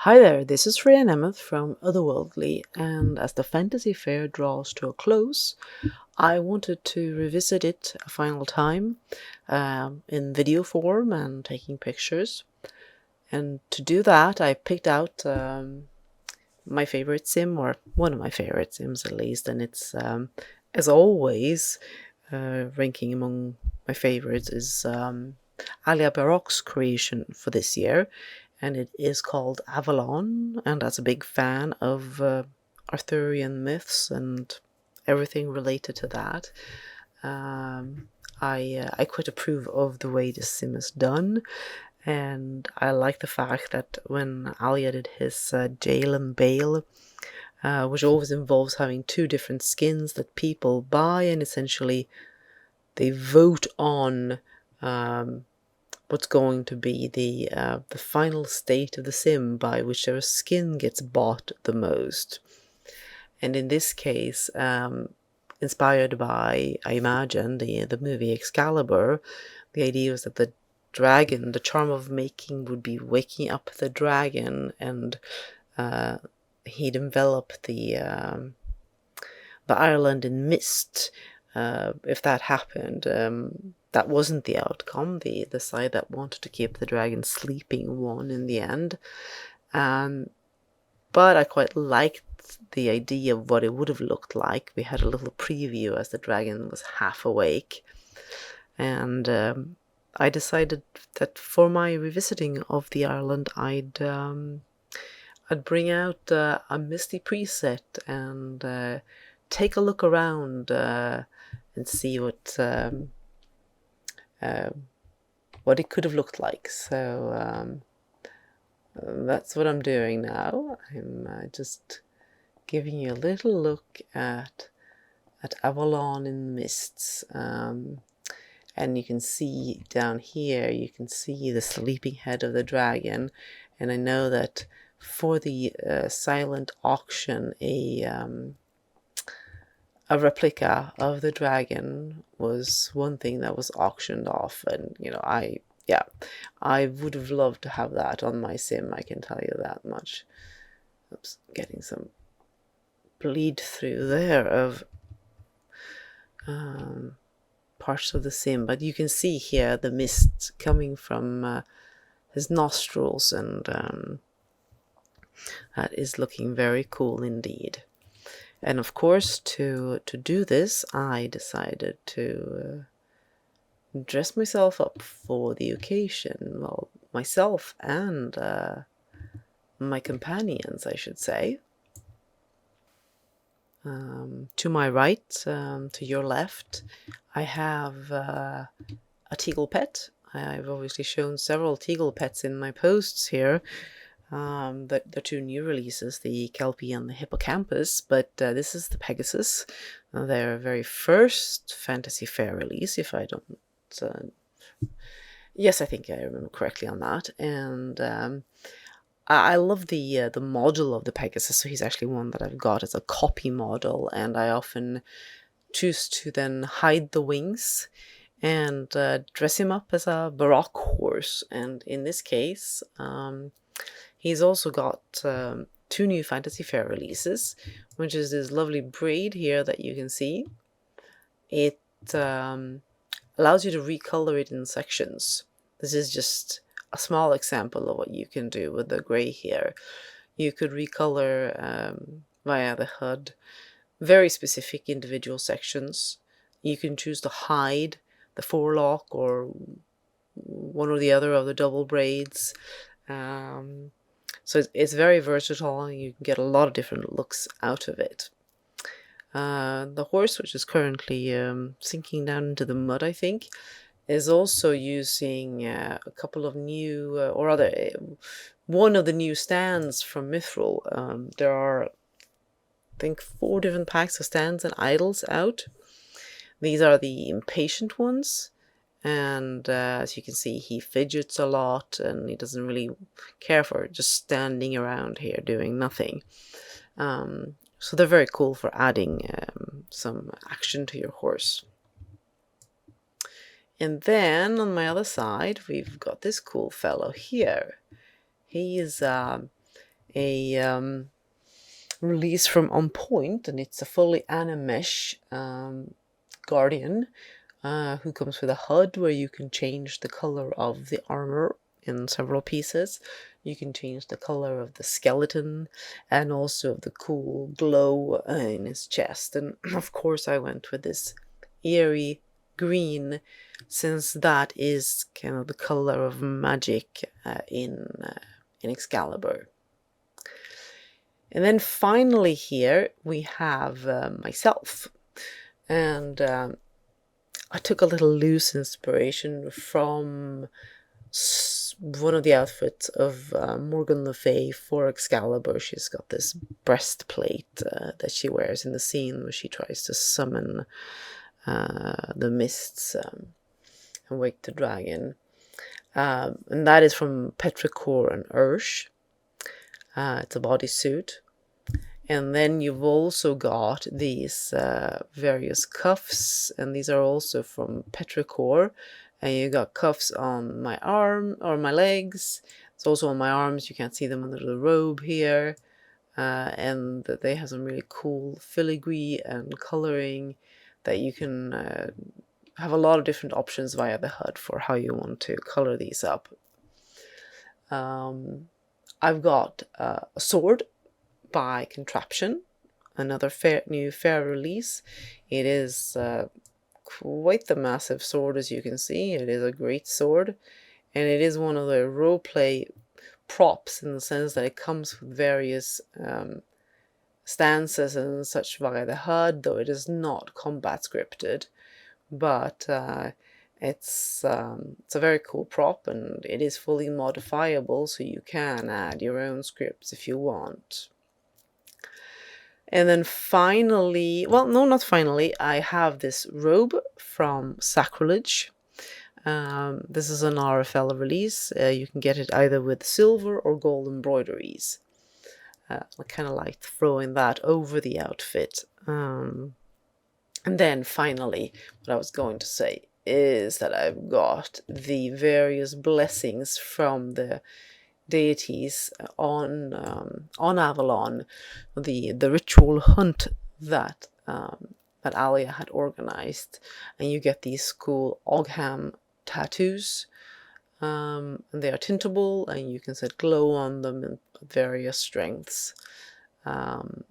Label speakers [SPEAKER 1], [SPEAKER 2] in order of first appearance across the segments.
[SPEAKER 1] Hi there, this is Freya Nemeth from Otherworldly, and as the Fantasy Fair draws to a close, I wanted to revisit it a final time in video form and taking pictures. And to do that, I picked out my favorite sim, or one of my favorite sims at least, and it's, as always, ranking among my favorites is Alia Baroc's creation for this year, and it is called Avalon, and as a big fan of Arthurian myths and everything related to that, I quite approve of the way this sim is done, and I like the fact that when Alia did his jail and bail, which always involves having two different skins that people buy, and essentially they vote on what's going to be the final state of the sim by whichever skin gets bought the most. And in this case, inspired by, I imagine, the movie Excalibur, the idea was that the dragon, the charm of making, would be waking up the dragon, and he'd envelop the island in mist. If that happened, that wasn't the outcome. The side that wanted to keep the dragon sleeping won in the end. But I quite liked the idea of what it would have looked like. We had a little preview as the dragon was half awake. And I decided that for my revisiting of the island, I'd bring out a misty preset and take a look around and see what it could have looked like. So that's what I'm doing now. I'm just giving you a little look at Avalon in mists. And you can see down here, you can see the sleeping head of the dragon. And I know that for the silent auction, a replica of the dragon was one thing that was auctioned off, and I would have loved to have that on my sim, I can tell you that much. Oops, getting some bleed through there of parts of the sim, but you can see here the mist coming from his nostrils, and that is looking very cool indeed. And of course, to do this, I decided to dress myself up for the occasion. Well, myself and my companions, I should say. To my right, to your left, I have a Teagle pet. I've obviously shown several Teagle pets in my posts here. The two new releases, the Kelpie and the Hippocampus, but this is the Pegasus, their very first Fantasy Fair release, if I don't... yes, I think I remember correctly on that, and I love the model of the Pegasus, so he's actually one that I've got as a copy model, and I often choose to then hide the wings and dress him up as a Baroque horse, and in this case... he's also got two new Fantasy Fair releases, which is this lovely braid here that you can see. It allows you to recolor it in sections. This is just a small example of what you can do with the gray here. You could recolor via the HUD very specific individual sections. You can choose to hide the forelock or one or the other of the double braids. So it's very versatile, and you can get a lot of different looks out of it. The horse, which is currently sinking down into the mud, I think, is also using a couple of new, or rather, one of the new stands from Mithril. There are, I think, 4 different packs of stands and idols out. These are the impatient ones. And as you can see, he fidgets a lot, and he doesn't really care for just standing around here doing nothing. So they're very cool for adding some action to your horse. And then on my other side, we've got this cool fellow here. He is a release from On Point, and it's a fully animesh guardian who comes with a HUD where you can change the color of the armor in several pieces. You can change the color of the skeleton and also of the cool glow in his chest. And of course I went with this eerie green, since that is kind of the color of magic in Excalibur. And then finally here we have myself, and I took a little loose inspiration from one of the outfits of Morgan Le Fay for Excalibur. She's got this breastplate that she wears in the scene where she tries to summon the mists and wake the dragon. And that is from Petrichor and Ursh. It's a bodysuit. And then you've also got these various cuffs, and these are also from Petrichor. And you got cuffs on my arm or my legs. It's also on my arms. You can't see them under the robe here. And they have some really cool filigree and coloring that you can have a lot of different options via the HUD for how you want to color these up. I've got a sword by Contraption, another new Faire release. It is quite the massive sword, as you can see. It is a great sword, and it is one of the roleplay props in the sense that it comes with various stances and such via the HUD, though it is not combat scripted. But it's a very cool prop, and it is fully modifiable, so you can add your own scripts if you want. And then finally, well, no, not finally, I have this robe from Sacrilege. This is an RFL release. You can get it either with silver or gold embroideries. I kind of like throwing that over the outfit. And then finally, what I was going to say is that I've got the various blessings from the deities on Avalon, the ritual hunt that that Alia had organized, and you get these cool Ogham tattoos, and they are tintable, and you can set glow on them in various strengths, and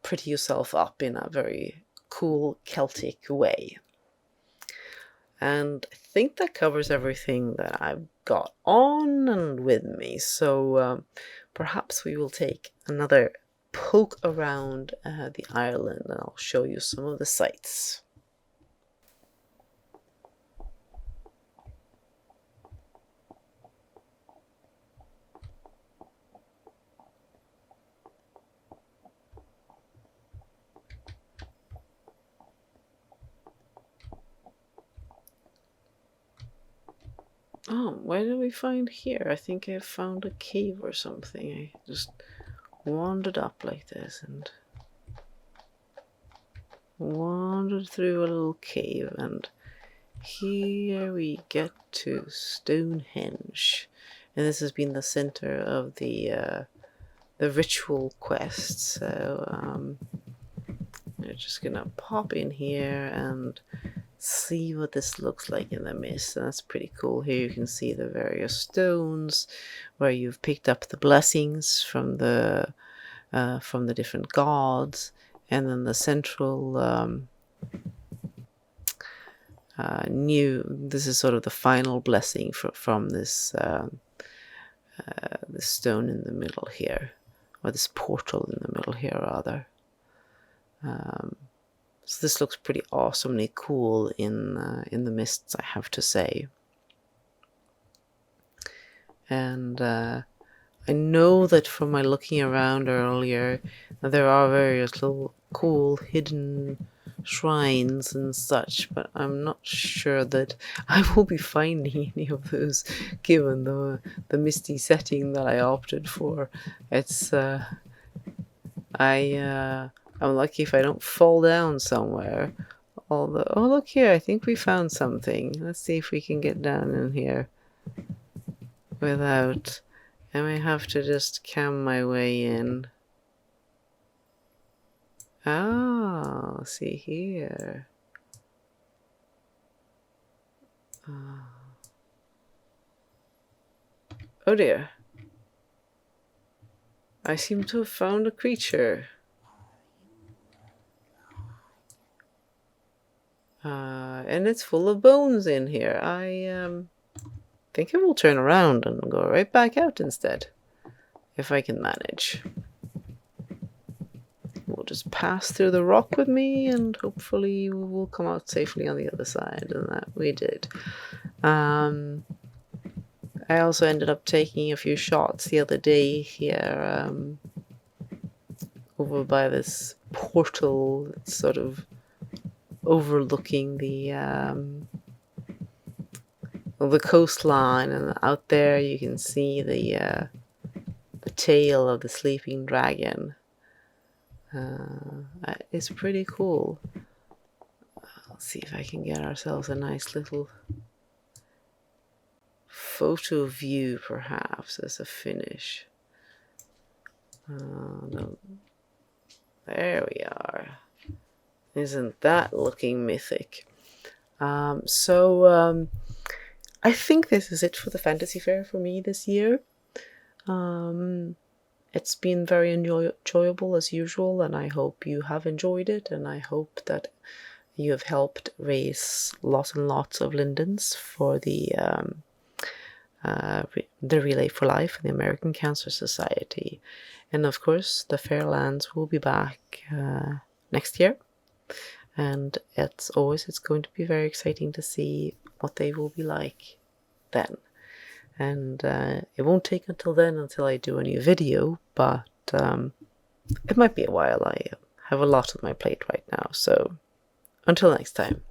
[SPEAKER 1] pretty yourself up in a very cool Celtic way. And I think that covers everything that I've got on and with me. So perhaps we will take another poke around the island, and I'll show you some of the sights. Oh, what did we find here? I think I found a cave or something. I just wandered up like this and wandered through a little cave, and here we get to Stonehenge. And this has been the center of the ritual quest. So we're just gonna pop in here and see what this looks like in the mist. And that's pretty cool. Here you can see the various stones where you've picked up the blessings from the different gods, and then the central this is sort of the final blessing from this this stone in the middle here, or this portal in the middle here rather. So this looks pretty awesomely cool in the mists, I have to say. And I know that from my looking around earlier, there are various little cool hidden shrines and such, but I'm not sure that I will be finding any of those given the misty setting that I opted for. It's I'm lucky if I don't fall down somewhere. Although, oh look here, I think we found something. Let's see if we can get down in here without I may have to just cam my way in. Oh, see here. Oh dear. I seem to have found a creature. And it's full of bones in here. I think I will turn around and go right back out instead, if I can manage. We'll just pass through the rock with me, and hopefully we will come out safely on the other side, and that we did. I also ended up taking a few shots the other day here, over by this portal that's sort of overlooking the coastline, and out there you can see the tail of the sleeping dragon. It's pretty cool. Let's see if I can get ourselves a nice little photo view, perhaps, as a finish. No. There we are. Isn't that looking mythic? I think this is it for the Fantasy Fair for me this year. It's been very enjoyable as usual, and I hope you have enjoyed it, and I hope that you have helped raise lots and lots of lindens for the Relay for Life and the American Cancer Society. And of course, the Fairlands will be back next year. And as always, it's going to be very exciting to see what they will be like then. And it won't take until then until I do a new video, but it might be a while. I have a lot on my plate right now. So until next time.